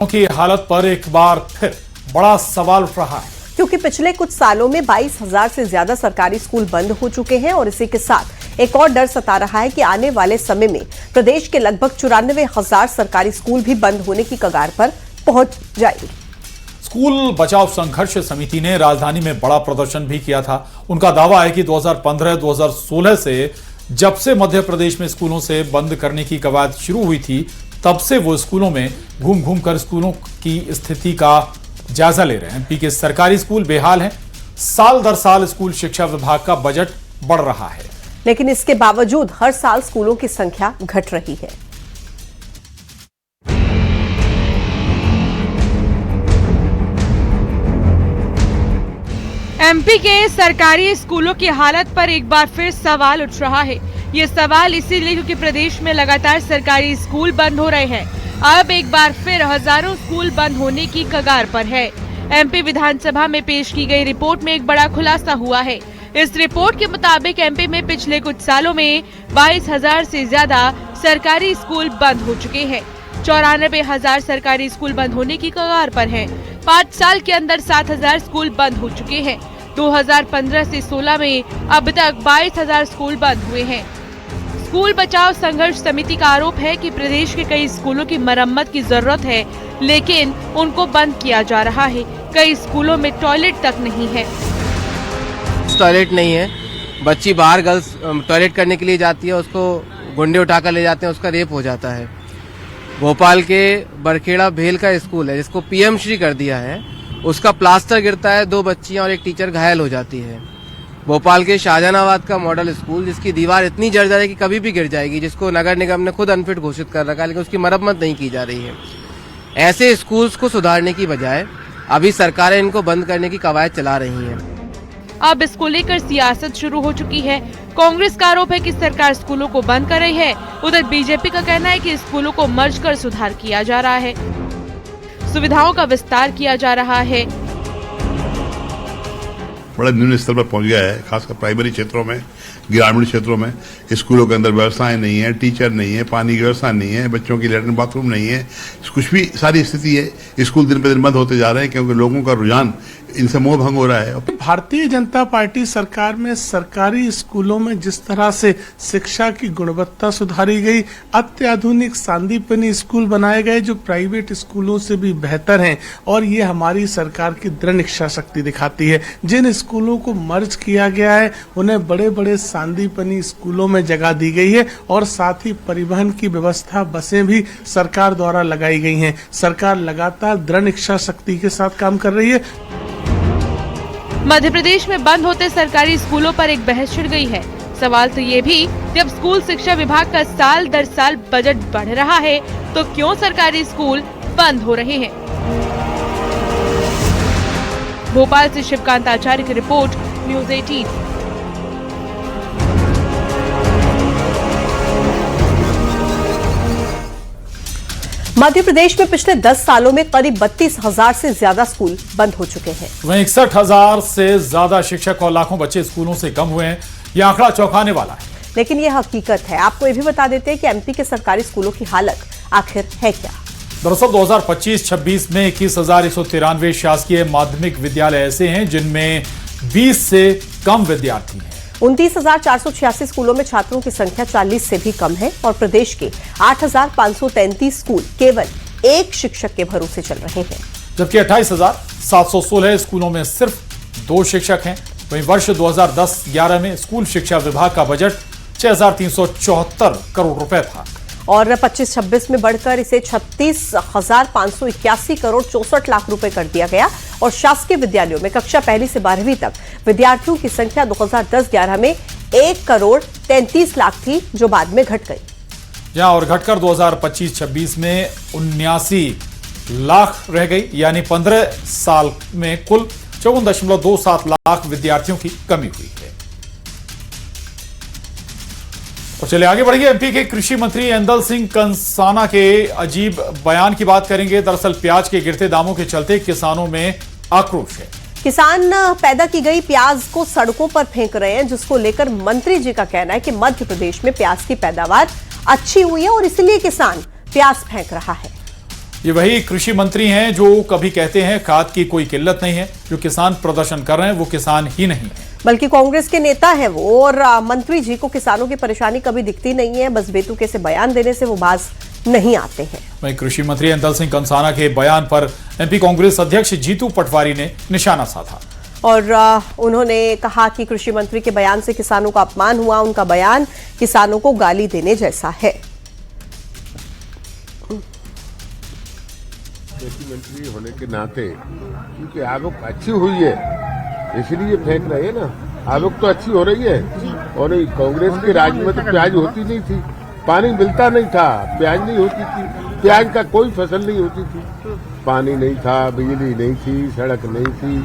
की हालत पर एक बार फिर बड़ा सवाल उठ रहा है, क्योंकि पिछले कुछ सालों में 22,000 से ज्यादा सरकारी स्कूल बंद हो चुके हैं और इसी के साथ एक और डर सता रहा है कि आने वाले समय में प्रदेश के लगभग 94,000 सरकारी स्कूल भी बंद होने की कगार पर पहुंच जाएंगे। स्कूल बचाव संघर्ष समिति ने राजधानी में बड़ा प्रदर्शन भी किया था। उनका दावा है कि 2015-2016 से जब से मध्य प्रदेश में स्कूलों से बंद करने की कवायद शुरू हुई थी, तब से वो स्कूलों में घूम घूम कर स्कूलों की स्थिति का जायजा ले रहे हैं। एमपी के सरकारी स्कूल बेहाल हैं। साल दर साल स्कूल शिक्षा विभाग का बजट बढ़ रहा है, लेकिन इसके बावजूद हर साल स्कूलों की संख्या घट रही है। एमपी के सरकारी स्कूलों की हालत पर एक बार फिर सवाल उठ रहा है। ये सवाल इसीलिए क्योंकि प्रदेश में लगातार सरकारी स्कूल बंद हो रहे हैं। अब एक बार फिर हजारों स्कूल बंद होने की कगार पर है। एमपी विधानसभा में पेश की गई रिपोर्ट में एक बड़ा खुलासा हुआ है। इस रिपोर्ट के मुताबिक एमपी में पिछले कुछ सालों में 22,000 से ज्यादा सरकारी स्कूल बंद हो चुके हैं। 94,000 सरकारी स्कूल बंद होने की कगार पर हैं। 5 साल के अंदर 7,000 स्कूल बंद हो चुके हैं। 2015 से 16 में अब तक 22,000 स्कूल बंद हुए हैं। स्कूल बचाव संघर्ष समिति का आरोप है कि प्रदेश के कई स्कूलों की मरम्मत की जरूरत है, लेकिन उनको बंद किया जा रहा है। कई स्कूलों में टॉयलेट तक नहीं है। टॉयलेट नहीं है, बच्ची बाहर गर्ल्स टॉयलेट करने के लिए जाती है, उसको गुंडे उठाकर ले जाते हैं, उसका रेप हो जाता है। भोपाल के बरखेड़ा भेल का स्कूल है जिसको पीएम श्री कर दिया है, उसका प्लास्टर गिरता है, 2 बच्चियां और एक टीचर घायल हो जाती है। भोपाल के शाहजहानाबाद का मॉडल स्कूल जिसकी दीवार इतनी जर्जर है कि कभी भी गिर जाएगी, जिसको नगर निगम ने खुद अनफिट घोषित कर रखा है, लेकिन उसकी मरम्मत नहीं की जा रही है। ऐसे स्कूल्स को सुधारने की बजाय अभी सरकारें इनको बंद करने की कवायद चला रही हैं। अब इसको लेकर सियासत शुरू हो चुकी है। कांग्रेस का आरोप है कि सरकार स्कूलों को बंद कर रही है। उधर बीजेपी का कहना है कि स्कूलों को मर्ज कर सुधार किया जा रहा है, सुविधाओं का विस्तार किया जा रहा है। बड़े निम्न स्तर पर पहुंच गया है, खासकर प्राइमरी क्षेत्रों में, ग्रामीण क्षेत्रों में। स्कूलों के अंदर व्यवस्थाएं नहीं है, टीचर नहीं है, पानी की व्यवस्था नहीं है, बच्चों की लैट्रिन बाथरूम नहीं है, कुछ भी सारी स्थिति है। स्कूल दिन पे दिन बंद होते जा रहे हैं क्योंकि लोगों का रुझान इनसे मोह भंग हो रहा है। भारतीय जनता पार्टी सरकार में सरकारी स्कूलों में जिस तरह से शिक्षा की गुणवत्ता सुधारी गई, अत्याधुनिक सांदीपनी स्कूल बनाए गए जो प्राइवेट स्कूलों से भी बेहतर हैं, और ये हमारी सरकार की दृढ़ इच्छा शक्ति दिखाती है। जिन स्कूलों को मर्ज किया गया है उन्हें बड़े बड़े सांदीपनी स्कूलों में जगह दी गई है और साथ ही परिवहन की व्यवस्था, बसें भी सरकार द्वारा लगाई गई हैं। सरकार लगातार दृढ़ इच्छा शक्ति के साथ काम कर रही है। मध्य प्रदेश में बंद होते सरकारी स्कूलों पर एक बहस छिड़ गई है। सवाल तो ये भी, जब स्कूल शिक्षा विभाग का साल दर साल बजट बढ़ रहा है तो क्यों सरकारी स्कूल बंद हो रहे हैं। भोपाल से शिवकांत आचार्य की रिपोर्ट, न्यूज़ 18। मध्य प्रदेश में पिछले 10 सालों में करीब 32,000 से ज्यादा स्कूल बंद हो चुके हैं। वहीं 61,000 से ज्यादा शिक्षक और लाखों बच्चे स्कूलों से कम हुए हैं। यह आंकड़ा चौंकाने वाला है, लेकिन यह हकीकत है। आपको ये भी बता देते हैं कि एमपी के सरकारी स्कूलों की हालत आखिर है क्या। दरअसल 2025-26 में 21,193 शासकीय माध्यमिक विद्यालय ऐसे हैं जिनमें 20 से कम विद्यार्थी हैं। 29,486 स्कूलों में छात्रों की संख्या 40 से भी कम है और प्रदेश के 8,533 स्कूल केवल एक शिक्षक के भरोसे चल रहे हैं, जबकि 28,716 स्कूलों में सिर्फ 2 शिक्षक हैं। वहीं वर्ष 2010-11 में स्कूल शिक्षा विभाग का बजट 6,374 करोड़ रुपए था और 25-26 में बढ़कर इसे 36,581 करोड़ 64 लाख रुपए कर दिया गया। और शासकीय विद्यालयों में कक्षा 1 से 12वीं तक विद्यार्थियों की संख्या 2010-11 में 1 करोड़ 33 लाख थी, जो बाद में घट गई। और घटकर 2025-26 में 79 लाख रह गई, यानी 15 साल में कुल 54.27 लाख विद्यार्थियों की कमी हुई है। और चलिए आगे बढ़ेंगे। एमपी के कृषि मंत्री ऐंदल सिंह कंसाना के अजीब बयान की बात करेंगे। दरअसल प्याज के गिरते दामों के चलते किसानों में आक्रोश है। किसान पैदा की गई प्याज को सड़कों पर फेंक रहे हैं, जिसको लेकर मंत्री जी का कहना है कि मध्य प्रदेश में प्याज की पैदावार अच्छी हुई है और इसलिए किसान प्याज फेंक रहा है। ये वही कृषि मंत्री हैं जो कभी कहते हैं खाद की कोई किल्लत नहीं है, जो किसान प्रदर्शन कर रहे हैं वो किसान ही नहीं है, बल्कि कांग्रेस के नेता है वो। और मंत्री जी को किसानों की परेशानी कभी दिखती नहीं है, बस बेतुके से बयान देने से वो बाज नहीं आते हैं। वहीं कृषि मंत्री ऐंदल सिंह कंसाना के बयान पर एमपी कांग्रेस अध्यक्ष जीतू पटवारी ने निशाना साधा और उन्होंने कहा कि कृषि मंत्री के बयान से किसानों का अपमान हुआ, उनका बयान किसानों को गाली देने जैसा है। कृषि मंत्री होने के नाते क्योंकि आवक अच्छी हुई है इसलिए फेंक रहे हैं ना, आवक तो अच्छी हो रही है। और कांग्रेस के राज में तो प्याज होती नहीं थी, पानी मिलता नहीं था, प्याज नहीं होती थी, प्याज का कोई फसल नहीं होती थी, पानी नहीं था, बिजली नहीं थी, सड़क नहीं थी,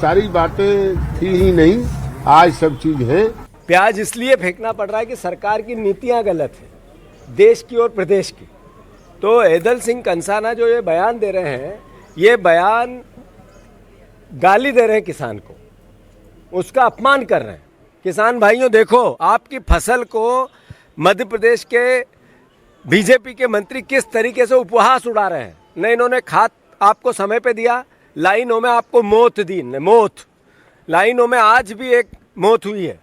सारी बातें थी ही नहीं। आज सब चीज है। प्याज इसलिए फेंकना पड़ रहा है कि सरकार की नीतियां गलत है, देश की और प्रदेश की। तो ऐदल सिंह कंसाना जो ये बयान दे रहे हैं, ये बयान गाली दे रहे हैं किसान को, उसका अपमान कर रहे हैं। किसान भाइयों देखो, आपकी फसल को मध्य प्रदेश के बीजेपी के मंत्री किस तरीके से उपहास उड़ा रहे हैं। न इन्होंने खाद आपको समय पे दिया, लाइनों में आपको मौत दी, मौत लाइनों में आज भी एक मौत हुई है।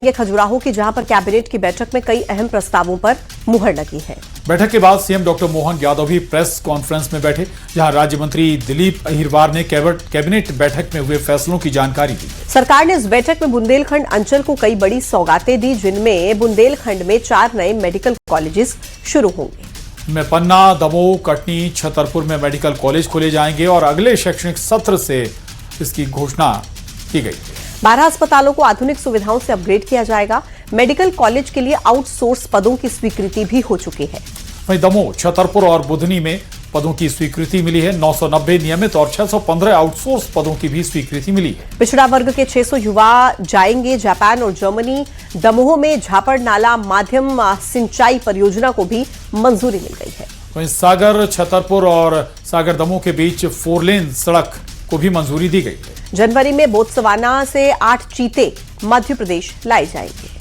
ये खजुराहो की जहां पर कैबिनेट की बैठक में कई अहम प्रस्तावों पर मुहर लगी है। बैठक के बाद सीएम डॉक्टर मोहन यादव भी प्रेस कॉन्फ्रेंस में बैठे, जहां राज्य मंत्री दिलीप अहिरवार ने कैबिनेट बैठक में हुए फैसलों की जानकारी दी। सरकार ने इस बैठक में बुंदेलखंड अंचल को कई बड़ी सौगातें दी, जिनमें बुंदेलखंड में 4 नए मेडिकल कॉलेजेस शुरू होंगे। इनमें पन्ना, दमोह, कटनी, छतरपुर में मेडिकल कॉलेज खोले जाएंगे और अगले शैक्षणिक सत्र से इसकी घोषणा की गई। 12 अस्पतालों को आधुनिक सुविधाओं से अपग्रेड किया जाएगा। मेडिकल कॉलेज के लिए आउटसोर्स पदों की स्वीकृति भी हो चुकी है। वहीं दमोह, छतरपुर और बुधनी में पदों की स्वीकृति मिली है। 990 नियमित और 615 आउटसोर्स पदों की भी स्वीकृति मिली है। पिछड़ा वर्ग के 600 युवा जाएंगे जापान और जर्मनी। दमोह में झापड़ नाला माध्यम सिंचाई परियोजना को भी मंजूरी मिल गई है। वहीं सागर, छतरपुर और सागर दमोह के बीच 4 लेन सड़क को भी मंजूरी दी गई है। जनवरी में बोत्सवाना से 8 चीते मध्य प्रदेश लाए जाएंगे।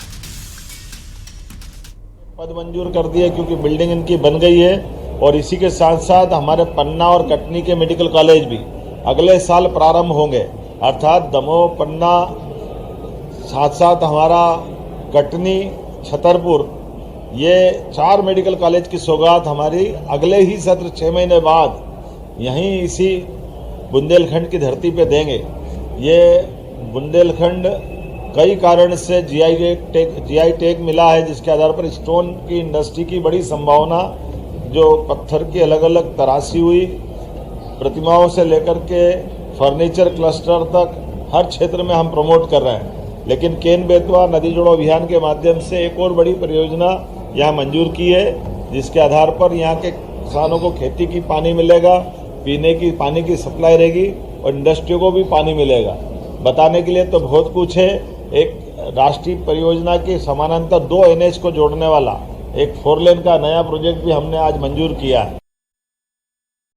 पद मंजूर कर दिए क्योंकि बिल्डिंग इनकी बन गई है और इसी के साथ साथ हमारे पन्ना और कटनी के मेडिकल कॉलेज भी अगले साल प्रारंभ होंगे। अर्थात दमोह, पन्ना, साथ साथ हमारा कटनी, छतरपुर, ये 4 मेडिकल कॉलेज की सौगात हमारी अगले ही सत्र 6 महीने बाद यहीं इसी बुंदेलखंड की धरती पे देंगे। ये बुंदेलखंड कई कारण से जीआई टैग मिला है, जिसके आधार पर स्टोन की इंडस्ट्री की बड़ी संभावना, जो पत्थर की अलग अलग तराशी हुई प्रतिमाओं से लेकर के फर्नीचर क्लस्टर तक हर क्षेत्र में हम प्रमोट कर रहे हैं। लेकिन केन बेतवा नदी जोड़ो अभियान के माध्यम से एक और बड़ी परियोजना यहाँ मंजूर की है, जिसके आधार पर यहाँ के किसानों को खेती की पानी मिलेगा, पीने की पानी की सप्लाई रहेगी और इंडस्ट्री को भी पानी मिलेगा। बताने के लिए तो बहुत कुछ है। एक राष्ट्रीय परियोजना के समानांतर 2 NH को जोड़ने वाला एक 4 लेन का नया प्रोजेक्ट भी हमने आज मंजूर किया है।